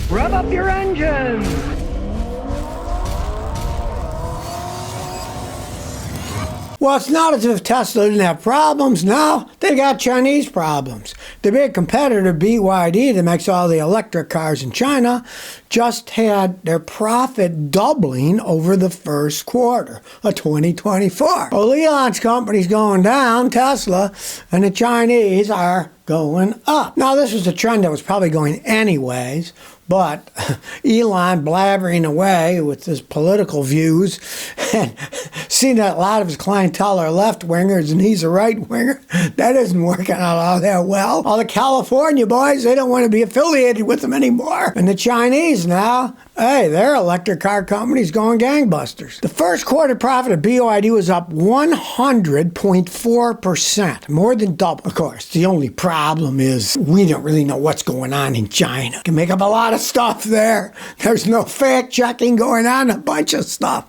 Rev up your engines! Well, it's not as if Tesla didn't have problems. Now they got Chinese problems. The big competitor, BYD, that makes all the electric cars in China, just had their profit doubling over the first quarter of 2024. Well, Elon's company's going down, Tesla, and the Chinese are going up. Now, this was a trend that was probably going anyways, but Elon blabbering away with his political views and seeing that a lot of his clientele are left-wingers and he's a right-winger, that isn't working out all that well. All the California boys, they don't want to be affiliated with them anymore. And the Chinese now, hey, their electric car company's going gangbusters. The first quarter profit of BYD was up 100.4%, more than double. Of course, the only problem is we don't really know what's going on in China. Can make up a lot of stuff there. There's no fact checking going on, a bunch of stuff.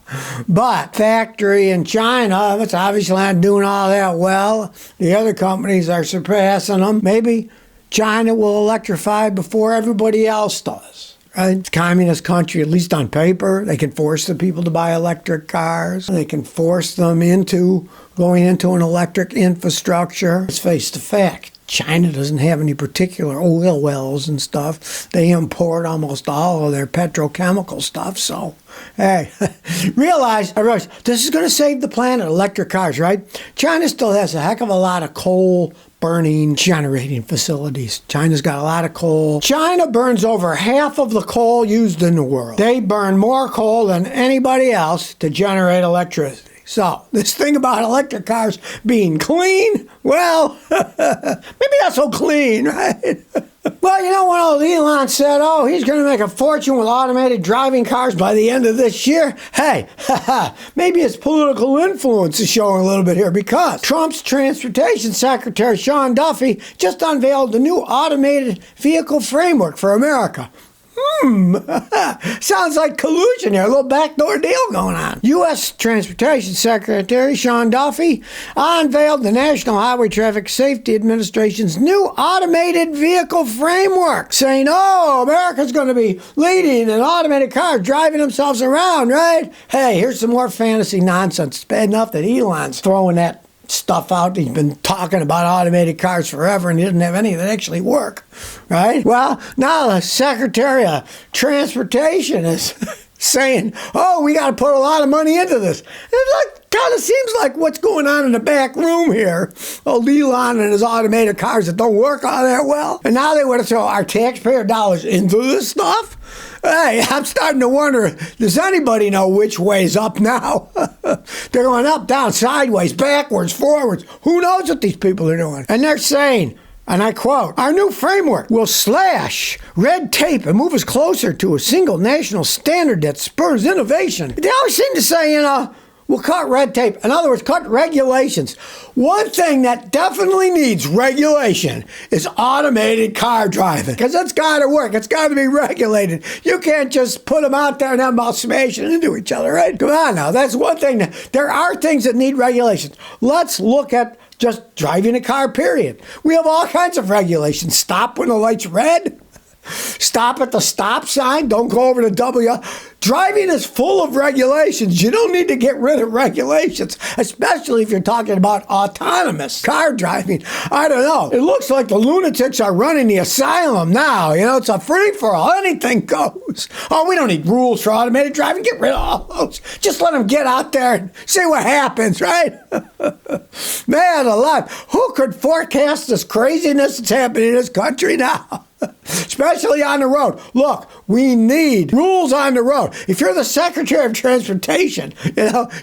But factory in China, it's obviously not doing all that well. The other companies are surpassing them. Maybe China will electrify before everybody else does. Right? It's a communist country, at least on paper. They can force the people to buy electric cars. They can force them into going into an electric infrastructure. Let's face the fact. China doesn't have any particular oil wells and stuff. They import almost all of their petrochemical stuff. So, hey, realize, this is going to save the planet, electric cars, right? China still has a heck of a lot of coal burning generating facilities. China's got a lot of coal. China burns over half of the coal used in the world. They burn more coal than anybody else to generate electricity. So, this thing about electric cars being clean, well, maybe not so clean, right? Well, you know when old Elon said, oh, he's going to make a fortune with automated driving cars by the end of this year? Hey, maybe his political influence is showing a little bit here because Trump's Transportation Secretary, Sean Duffy, just unveiled the new automated vehicle framework for America. Sounds like collusion here, a little backdoor deal going on. U.S. Transportation Secretary Sean Duffy unveiled the National Highway Traffic Safety Administration's new automated vehicle framework, saying, oh, America's going to be leading in automated cars, driving themselves around, right? Hey, here's some more fantasy nonsense. It's bad enough that Elon's throwing that stuff out. He's been talking about automated cars forever and he doesn't have any that actually work, right? Well, now the Secretary of Transportation is saying, oh, we got to put a lot of money into this. It kind of seems like what's going on in the back room here. Old Elon and his automated cars that don't work all that well. And now they want to throw our taxpayer dollars into this stuff? Hey, I'm starting to wonder, does anybody know which way's up now? They're going up, down, sideways, backwards, forwards. Who knows what these people are doing? And they're saying, and I quote, our new framework will slash red tape and move us closer to a single national standard that spurs innovation. They always seem to say, we'll cut red tape. In other words, cut regulations. One thing that definitely needs regulation is automated car driving. Because it's got to work. It's got to be regulated. You can't just put them out there and have them all smashing into each other, right? Come on now. That's one thing. There are things that need regulations. Let's look at just driving a car, period. We have all kinds of regulations. Stop when the light's red. Stop at the stop sign. Don't go over the W. Driving is full of regulations. You don't need to get rid of regulations, especially if you're talking about autonomous car driving. I don't know. It looks like the lunatics are running the asylum now. It's a free-for-all. Anything goes. Oh, we don't need rules for automated driving. Get rid of all those. Just let them get out there and see what happens, right? Man alive. Who could forecast this craziness that's happening in this country now? Especially on the road. Look, we need rules on the road. If you're the Secretary of Transportation,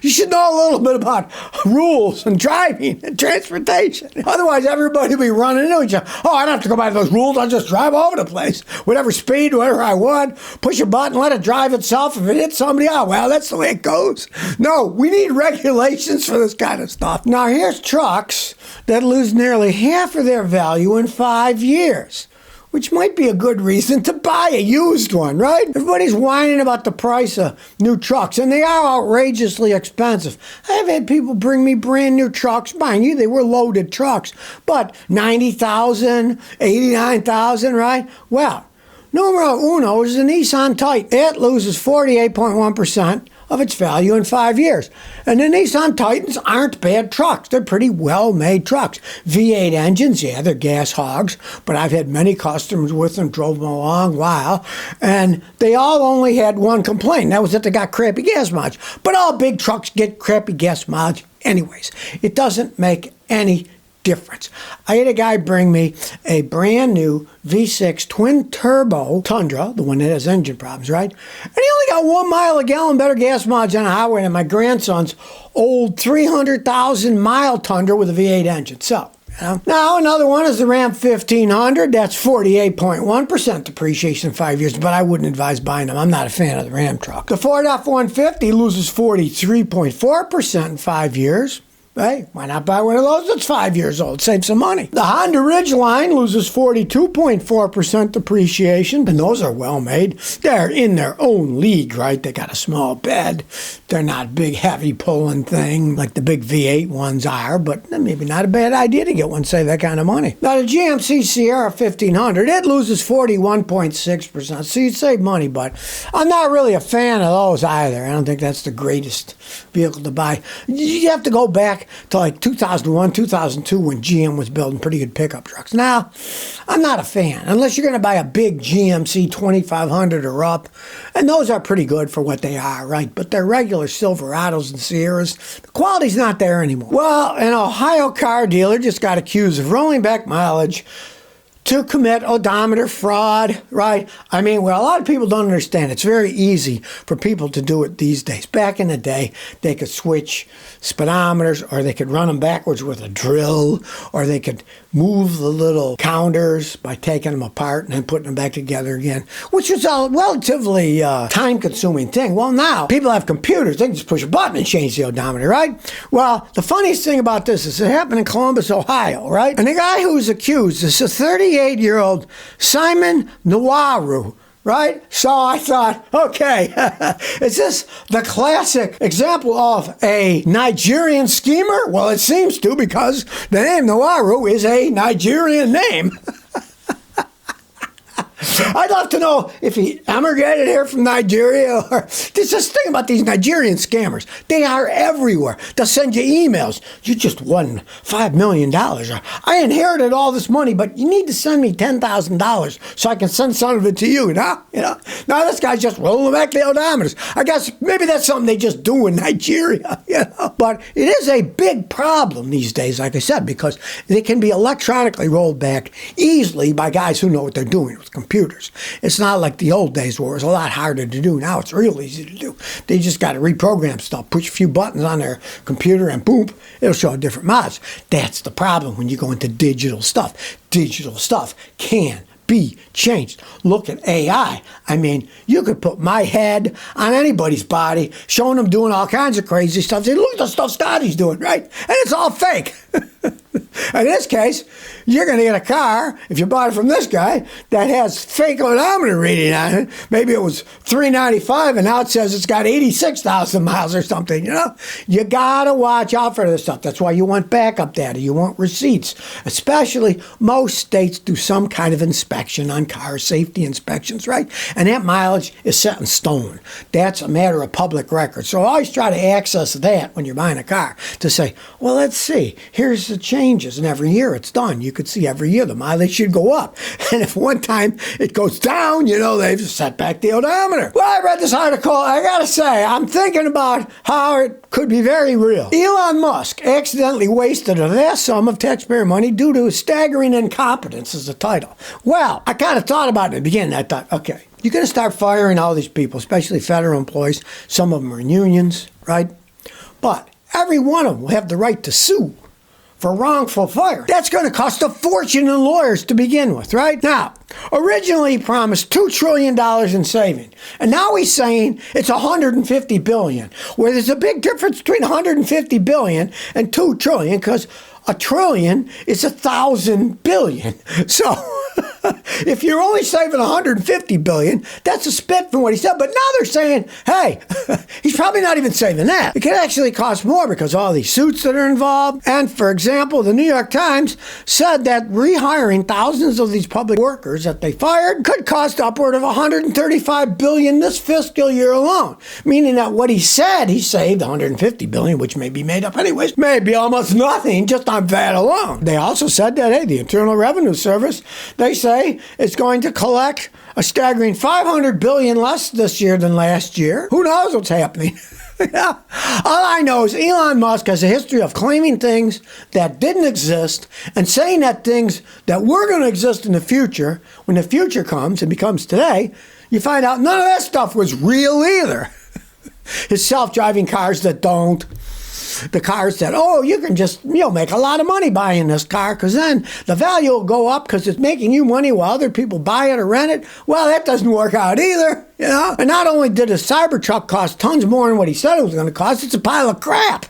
you should know a little bit about rules and driving and transportation. Otherwise, everybody will be running into each other. Oh, I don't have to go by those rules. I'll just drive all over the place. Whatever speed, whatever I want. Push a button, let it drive itself. If it hits somebody, oh, well, that's the way it goes. No, we need regulations for this kind of stuff. Now, here's trucks that lose nearly half of their value in 5 years. Which might be a good reason to buy a used one, right? Everybody's whining about the price of new trucks, and they are outrageously expensive. I've had people bring me brand new trucks. Mind you, they were loaded trucks, but $90,000, $89,000, right? Well, Numero uno is the Nissan Titan. It loses 48.1% of its value in 5 years. And the Nissan Titans aren't bad trucks. They're pretty well-made trucks. V8 engines, yeah, they're gas hogs, but I've had many customers with them, drove them a long while, and they all only had one complaint. That was that they got crappy gas mileage. But all big trucks get crappy gas mileage anyways. It doesn't make any difference. I had a guy bring me a brand new V6 twin turbo Tundra, the one that has engine problems, right? And he only got 1 mile a gallon better gas mileage on the highway than my grandson's old 300,000 mile Tundra with a V8 engine. So, now another one is the Ram 1500. That's 48.1% depreciation in 5 years, but I wouldn't advise buying them. I'm not a fan of the Ram truck. The Ford F-150 loses 43.4% in 5 years. Hey, why not buy one of those that's 5 years old? Save some money. The Honda Ridgeline loses 42.4% depreciation, and those are well made. They're in their own league, right? They got a small bed. They're not big, heavy pulling thing like the big V8 ones are, but maybe not a bad idea to get one, save that kind of money. Now, the GMC Sierra 1500, it loses 41.6%. So you'd save money, but I'm not really a fan of those either. I don't think that's the greatest vehicle to buy. You have to go back to like 2001, 2002 when GM was building pretty good pickup trucks. Now, I'm not a fan, unless you're going to buy a big GMC 2500 or up, and those are pretty good for what they are, right? But they're regular Silverados and Sierras. The quality's not there anymore. Well, an Ohio car dealer just got accused of rolling back mileage to commit odometer fraud, right? I mean, well, a lot of people don't understand. It's very easy for people to do it these days. Back in the day, they could switch speedometers, or they could run them backwards with a drill, or they could move the little counters by taking them apart and then putting them back together again, which was a relatively time-consuming thing. Well, now, people have computers. They can just push a button and change the odometer, right? Well, the funniest thing about this is it happened in Columbus, Ohio, right? And the guy who was accused is a 38-year-old Simon Nawaru, right? So I thought, okay, is this the classic example of a Nigerian schemer? Well, it seems to, because the name Nawaru is a Nigerian name. I'd love to know if he emigrated here from Nigeria, or there's this thing about these Nigerian scammers. They are everywhere. They'll send you emails. You just won $5 million. Or, I inherited all this money, but you need to send me $10,000 so I can send some of it to you, Now this guy's just rolling back the odometers. I guess maybe that's something they just do in Nigeria, But it is a big problem these days, like I said, because they can be electronically rolled back easily by guys who know what they're doing with computers. It's not like the old days where it was a lot harder to do. Now it's real easy to do. They just got to reprogram stuff, push a few buttons on their computer, and boom, it'll show different mods. That's the problem when you go into digital stuff. Digital stuff can be changed. Look at AI. I mean, you could put my head on anybody's body, showing them doing all kinds of crazy stuff. Say, look at the stuff Scotty's doing, right? And it's all fake. In this case, you're going to get a car, if you bought it from this guy, that has fake odometer reading on it. Maybe it was 395, and now it says it's got 86,000 miles or something, You got to watch out for this stuff. That's why you want backup data. You want receipts. Especially, most states do some kind of inspection on car safety inspections, right? And that mileage is set in stone. That's a matter of public record. So always try to access that when you're buying a car to say, well, let's see. Here's the changes. And every year it's done. You could see every year the mileage should go up. And if one time it goes down, they've set back the odometer. Well, I read this article. I got to say, I'm thinking about how it could be very real. Elon Musk accidentally wasted a vast sum of taxpayer money due to staggering incompetence is the title. Well, I kind of thought about it in the beginning. I thought, okay, you're going to start firing all these people, especially federal employees. Some of them are in unions, right? But every one of them will have the right to sue for wrongful fire. That's going to cost a fortune in lawyers to begin with, right? Now, originally he promised $2 trillion in saving, and now he's saying it's $150 billion, where there's a big difference between $150 billion and $2 trillion, because a trillion is 1,000 billion. So If you're only saving 150 billion, that's a spit from what he said. But now they're saying, hey, he's probably not even saving that. It could actually cost more because of all these suits that are involved. And for example, the New York Times said that rehiring thousands of these public workers that they fired could cost upward of 135 billion this fiscal year alone. Meaning that what he said, he saved 150 billion, which may be made up anyways, may be almost nothing just on that alone. They also said that, hey, the Internal Revenue Service, they say it's going to collect a staggering 500 billion less this year than last year. Who knows what's happening? All I know is Elon Musk has a history of claiming things that didn't exist and saying that things that were going to exist in the future, when the future comes and becomes today, you find out none of that stuff was real either. His self-driving cars that don't. The cars that, you can just, make a lot of money buying this car because then the value will go up because it's making you money while other people buy it or rent it. Well, that doesn't work out either, And not only did his Cybertruck cost tons more than what he said it was going to cost, it's a pile of crap.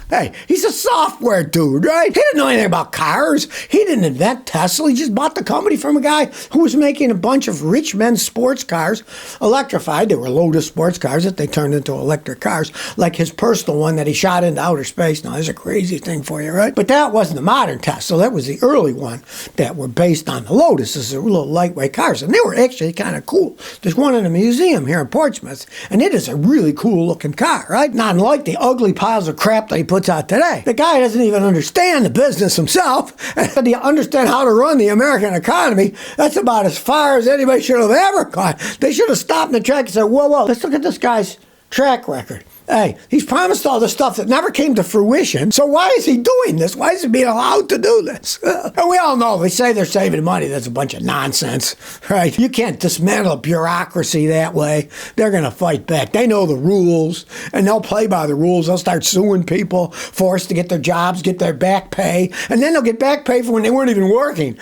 Hey, he's a software dude, right? He didn't know anything about cars. He didn't invent Tesla. He just bought the company from a guy who was making a bunch of rich men's sports cars electrified. They were Lotus sports cars that they turned into electric cars, like his personal one that he shot into outer space. Now, there's a crazy thing for you, right? But that wasn't the modern Tesla. That was the early one that were based on the Lotuses, the little lightweight cars. And they were actually kind of cool. There's one in a museum here in Portsmouth, and it is a really cool looking car, right? Not unlike the ugly piles of crap that he puts out today. The guy doesn't even understand the business himself. And to understand how to run the American economy, that's about as far as anybody should have ever gone. They should have stopped in the track and said, whoa, let's look at this guy's track record. Hey, he's promised all this stuff that never came to fruition. So why is he doing this? Why is he being allowed to do this? And we all know they say they're saving money. That's a bunch of nonsense, right? You can't dismantle bureaucracy that way. They're going to fight back. They know the rules, and they'll play by the rules. They'll start suing people, forced to get their jobs, get their back pay, and then they'll get back pay for when they weren't even working.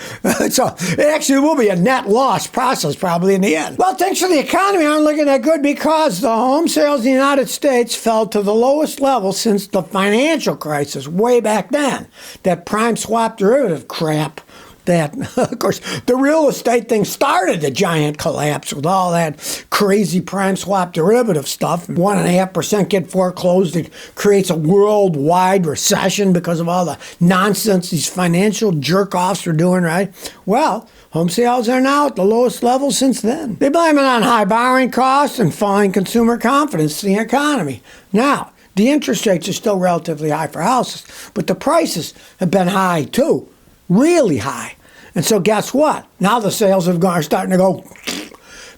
So it actually will be a net loss process probably in the end. Well, things for the economy aren't looking that good because the home sales in the United States fell to the lowest level since the financial crisis way back then. That prime swap derivative crap that, of course, the real estate thing started the giant collapse with all that crazy prime swap derivative stuff. 1.5% get foreclosed. It creates a worldwide recession because of all the nonsense these financial jerk-offs are doing, right? Well, home sales are now at the lowest level since then. They blame it on high borrowing costs and falling consumer confidence in the economy. Now, the interest rates are still relatively high for houses, but the prices have been high too, really high. And so guess what? Now the sales are starting to go.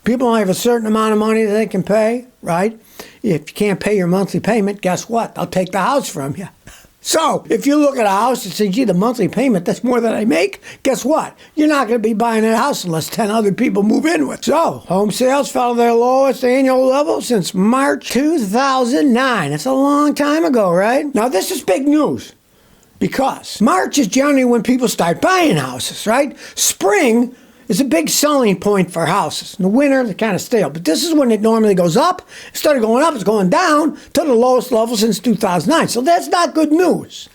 People only have a certain amount of money that they can pay, right? If you can't pay your monthly payment, guess what? They'll take the house from you. So, if you look at a house and say, gee, the monthly payment, that's more than I make, guess what? You're not going to be buying that house unless 10 other people move in with it. So, home sales fell to their lowest annual level since March 2009. That's a long time ago, right? Now, this is big news because March is generally when people start buying houses, right? Spring is a big selling point for houses. In the winter, they're kind of stale. But this is when it normally goes up. It started going up. It's going down to the lowest level since 2009. So that's not good news.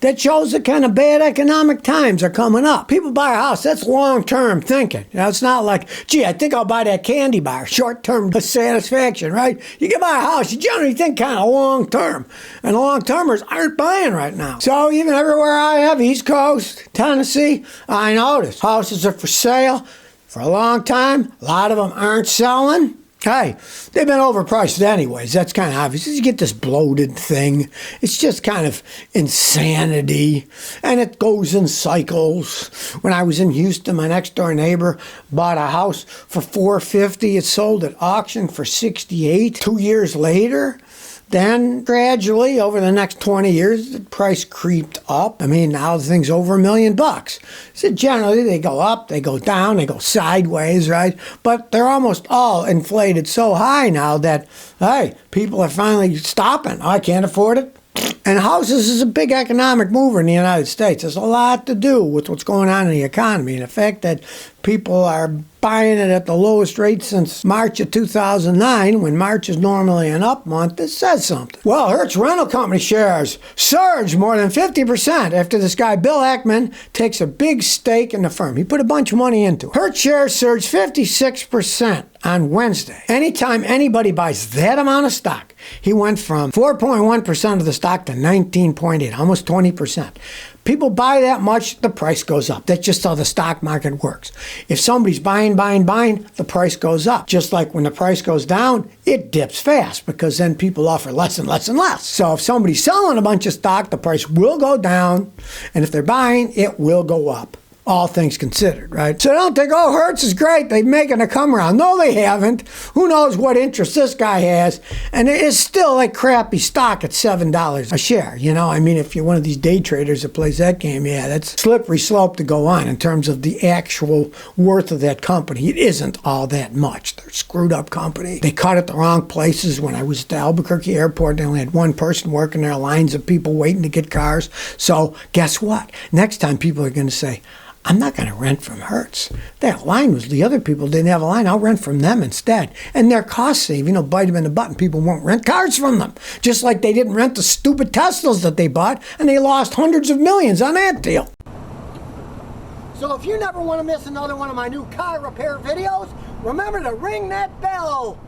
That shows the kind of bad economic times are coming up. People buy a house. That's long-term thinking. It's not like, gee, I think I'll buy that candy bar. Short-term satisfaction, right? You can buy a house. You generally think kind of long-term. And long-termers aren't buying right now. So even everywhere I have, East Coast, Tennessee, I notice houses are for sale for a long time. A lot of them aren't selling. Hey, they've been overpriced anyways. That's kind of obvious. You get this bloated thing. It's just kind of insanity. And it goes in cycles. When I was in Houston, my next door neighbor bought a house for $450. It sold at auction for $68. 2 years later, then gradually over the next 20 years, the price creeped up. I mean, now the thing's over $1 million. So generally they go up, they go down, they go sideways, right? But they're almost all inflated so high now that, hey, people are finally stopping. I can't afford it. And houses is a big economic mover in the United States. There's a lot to do with what's going on in the economy and the fact that People are buying it at the lowest rate since March of 2009, when March is normally an up month. It says something. Well, Hertz rental company shares surged more than 50% after this guy Bill Ackman takes a big stake in the firm. He put a bunch of money into it. Hertz shares surged 56% on Wednesday. Anytime anybody buys that amount of stock, he went from 4.1% of the stock to 19.8, almost 20%. People buy that much, the price goes up. That's just how the stock market works. If somebody's buying, the price goes up. Just like when the price goes down, it dips fast because then people offer less and less and less. So if somebody's selling a bunch of stock, the price will go down. And if they're buying, it will go up. All things considered, right? So don't think, oh, Hertz is great, they're making a come around. No, they haven't. Who knows what interest this guy has? And it is still like crappy stock at $7 a share. You know, I mean, if you're one of these day traders that plays that game, yeah, that's slippery slope to go on in terms of the actual worth of that company. It isn't all that much. They're a screwed up company. They cut at the wrong places. When I was at the Albuquerque airport, they only had one person working there, lines of people waiting to get cars. So guess what? Next time people are going to say, I'm not going to rent from Hertz. That line was, the other people didn't have a line. I'll rent from them instead. And their cost saving, bite them in the butt, and people won't rent cars from them. Just like they didn't rent the stupid Teslas that they bought, and they lost hundreds of millions on that deal. So if you never want to miss another one of my new car repair videos, remember to ring that bell.